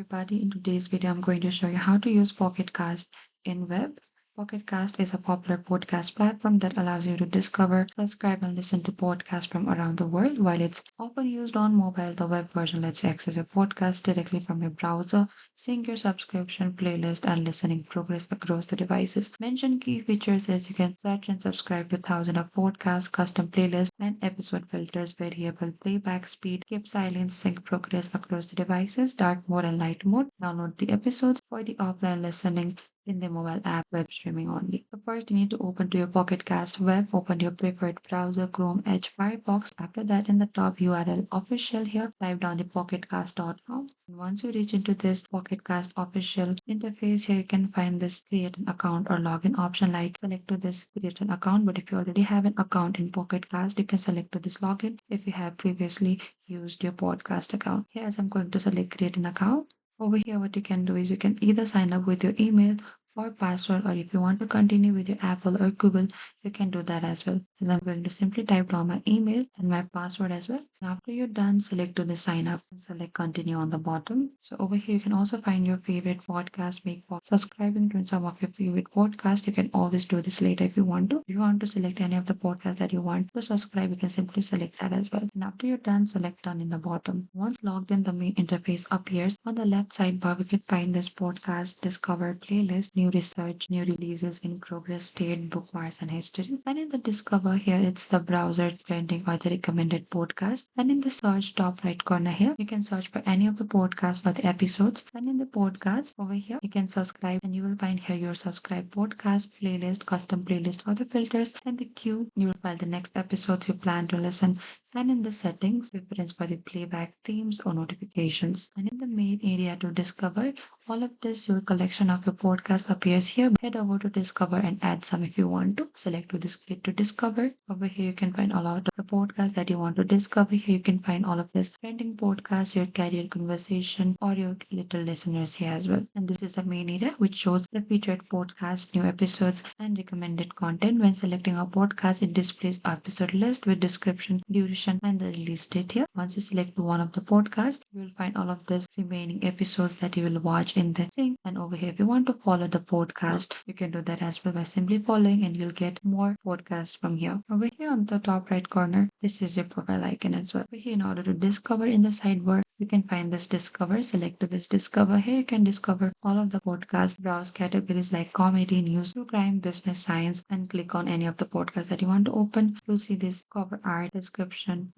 everybody. In today's video, I'm going to show you how to use Pocket Cast in web. Pocket Cast is a popular podcast platform that allows you to discover, subscribe, and listen to podcasts from around the world. While it's often used on mobile, the web version lets you access your podcast directly from your browser, sync your subscription playlist, and listening progress across the devices. Mention key features as you can search and subscribe to thousands of podcasts, custom playlists, and episode filters, variable playback speed, keep silence, sync progress across the devices, dark mode and light mode. Download the episodes for the offline listening in the mobile app web streaming only. So first you need to open to your Pocket Cast web, open your preferred browser, Chrome, Edge, Firefox. After that in the top URL official here, type down the pocketcast.com. And once you reach into this Pocket Cast official interface here, you can find this create an account or login option. Like select to this create an account, but if you already have an account in Pocket Cast, you can select to this login if you have previously used your podcast account. Here as I'm going to select create an account. Over here, what you can do is you can either sign up with your email or password, or if you want to continue with your Apple or Google, you can do that as well. And I'm going to simply type down my email and my password as well. And after you're done, select to the sign up and select continue on the bottom. So over here, you can also find your favorite podcast, subscribing to some of your favorite podcasts. You can always do this later if you want to. If you want to select any of the podcasts that you want to subscribe, you can simply select that as well. And after you're done, select done in the bottom. Once logged in, the main interface appears. On the left sidebar, we can find this podcast discover playlist, new research, new releases in progress, state, bookmarks, and history. And in the discover here, it's the browser trending or the recommended podcast. And in the search top right corner here, you can search for any of the podcasts or the episodes. And in the podcast over here, you can subscribe and you will find here your subscribe podcast, playlist, custom playlist, or the filters. And the queue, you will find the next episodes you plan to listen. And in the settings, preference for the playback themes or notifications. And in the main area to discover all of this, your collection of your podcast appears here. Head over to discover and add some if you want to. Select to this click to discover. Over here, you can find a lot of the podcasts that you want to discover. Here, you can find all of this trending podcasts, your career conversation, or your little listeners here as well. And this is the main area which shows the featured podcasts, new episodes, and recommended content. When selecting a podcast, it displays episode list with description, duration, and the release date here. Once you select one of the podcasts, you will find all of this remaining episodes that you will watch in the thing. And over here, if you want to follow the podcast, you can do that as well by simply following, and you'll get more podcasts from here. Over here on the top right corner, this is your profile icon as well. Over here, in order to discover in the sidebar, you can find this discover. Select to this discover. Here you can discover all of the podcasts, browse categories like comedy, news, true crime, business, science, and click on any of the podcasts that you want to open. You'll see this cover art, description,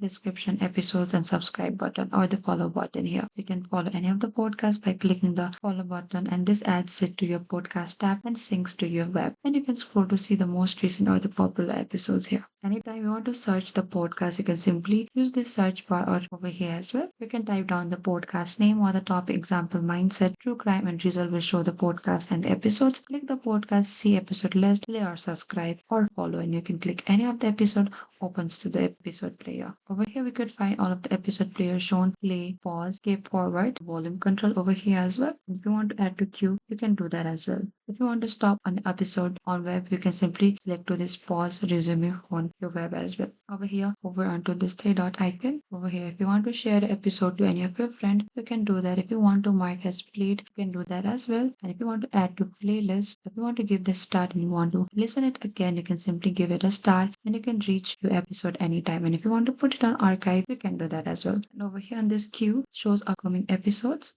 episodes, and subscribe button or the follow button here. You can follow any of the podcasts by clicking the follow button, and this adds it to your podcast tab and syncs to your web. And you can scroll to see the most recent or the popular episodes here. Anytime you want to search the podcast, you can simply use this search bar or over here as well. You can type down the podcast name or the topic, example mindset, true crime, and result will show the podcast and the episodes. Click the podcast, see episode list, play or subscribe or follow, and you can click any of the episode, opens to the episode player. Over here we could find all of the episode players shown, play, pause, skip, forward, volume control over here as well. If you want to add to queue, you can do that as well. If you want to stop an episode on web, you can simply select to this pause resume on your web as well. Over here, over onto this three dot icon. Over here, if you want to share the episode to any of your friends, you can do that. If you want to mark as played, you can do that as well. And if you want to add to playlist, if you want to give this start and you want to listen it again, you can simply give it a start and you can reach your episode anytime. And if you want to put it on archive, you can do that as well. And over here on this queue shows upcoming episodes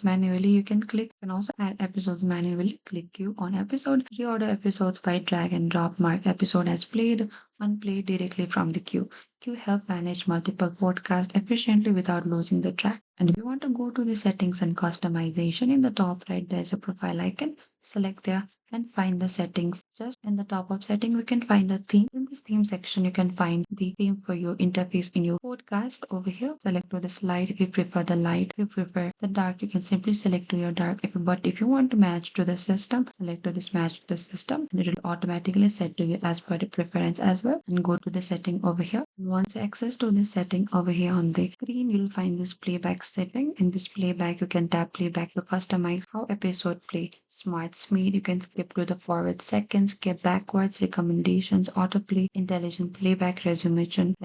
manually. You can click. You can also add episodes manually. Click queue on episode. Reorder episodes by drag and drop. Mark episode as played, unplayed directly from the queue. Queue help manage multiple podcasts efficiently without losing the track. And if you want to go to the settings and customization, in the top right, there's a profile icon. Select there and find the settings. Just in the top of setting, we can find the theme. In this theme section, you can find the theme for your interface in your podcast. Over here, select to the slide if you prefer the light. If you prefer the dark, you can simply select to your dark. But if you want to match to the system, select to this match to the system, and it will automatically set to you as per the preference as well. And go to the setting over here. And once you access to this setting over here on the screen, you'll find this playback setting. In this playback, you can tap playback to customize how episode play. Smart speed, you can skip to the forward seconds, skip backwards, recommendations, autoplay, intelligent playback, resumption,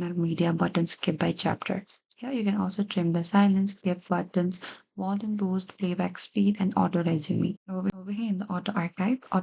or media button skip by chapter. Here you can also trim the silence, skip buttons, volume boost, playback speed, and auto resume. Over here in the auto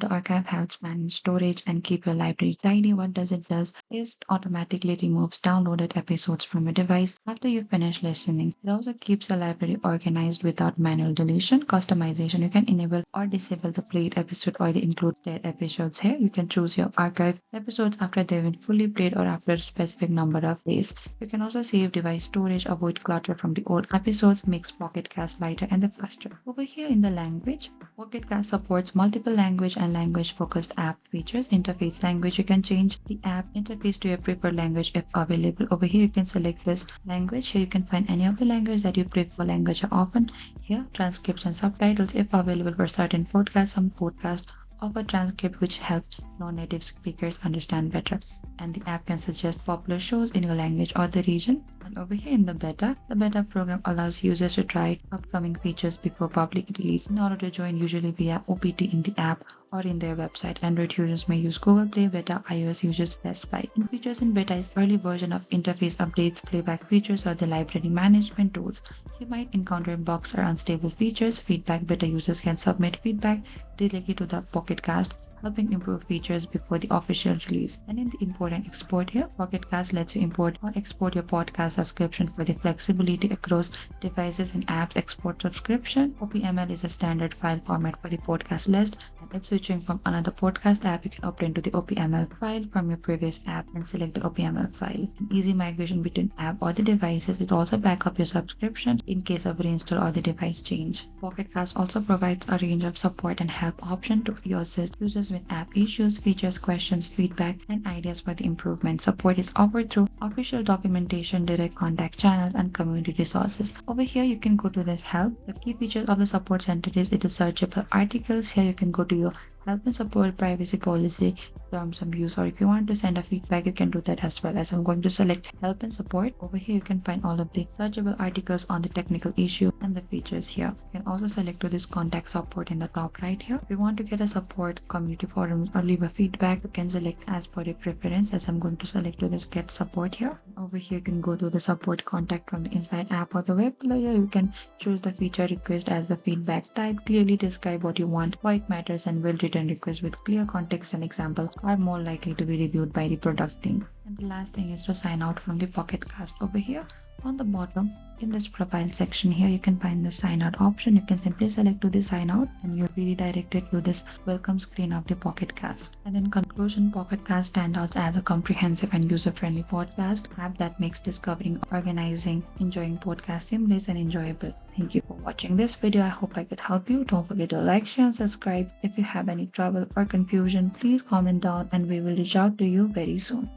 archive helps manage storage and keep your library tidy. What does it does is it automatically removes downloaded episodes from your device after you finish listening. It also keeps your library organized without manual deletion. Customization, you can enable or disable the played episode or the included episodes here. You can choose your archive episodes after they've been fully played or after a specific number of days. You can also save device storage, avoid clutter from the old episodes, makes Pocket Cast lighter and faster. Over here in the language, Pocket Cast supports multiple language and language focused app features. Interface language, you can change the app interface to your preferred language if available. Over here, you can select this language. Here you can find any of the language that you prefer. Language are often here. Transcripts and subtitles if available for certain podcasts. Some podcasts offer transcript which help non-native speakers understand better. And the app can suggest popular shows in your language or the region. And over here in the beta program allows users to try upcoming features before public release. In order to join, usually via OPT in the app or in their website. Android users may use Google Play Beta, iOS users Best Buy. In features in beta is early version of interface updates, playback features, or the library management tools. You might encounter bugs or unstable features. Feedback, beta users can submit feedback directly to the Pocket Cast, helping improve features before the official release. And in the import and export here, Pocket Cast lets you import or export your podcast subscription for the flexibility across devices and apps. Export subscription. OPML is a standard file format for the podcast list. And if switching from another podcast app, you can opt into the OPML file from your previous app and select the OPML file. An easy migration between app or the devices. It also back up your subscription in case of reinstall or the device change. Pocket Cast also provides a range of support and help options to assist users with app issues, features, questions, feedback, and ideas for the improvement. Support is offered through official documentation, direct contact channels, and community resources. Over here, you can go to this help. The key features of the support center is it is searchable articles. Here you can go to your help and support, privacy policy, terms of use, or if you want to send a feedback, you can do that as well. As I'm going to select help and support, over here you can find all of the searchable articles on the technical issue and the features here. You can also select to this contact support in the top right here. If you want to get a support, community forums, or leave a feedback, you can select as per your preference. As I'm going to select to this get support here. Over here you can go to the support contact from the inside app or the web player. You can choose the feature request as the feedback type, clearly describe what you want, why it matters, and will return requests with clear context and example are more likely to be reviewed by the product team. And the last thing is to sign out from the Pocket Cast. Over here on the bottom in this profile section here, you can find the sign out option. You can simply select to the sign out and you'll be redirected to this welcome screen of the Pocket Cast. And in conclusion, Pocket Cast stands out as a comprehensive and user-friendly podcast app that makes discovering, organizing, enjoying podcasts seamless and enjoyable. Thank you for watching this video. I hope I could help you. Don't forget to like, share, and subscribe. If you have any trouble or confusion, please comment down and we will reach out to you very soon.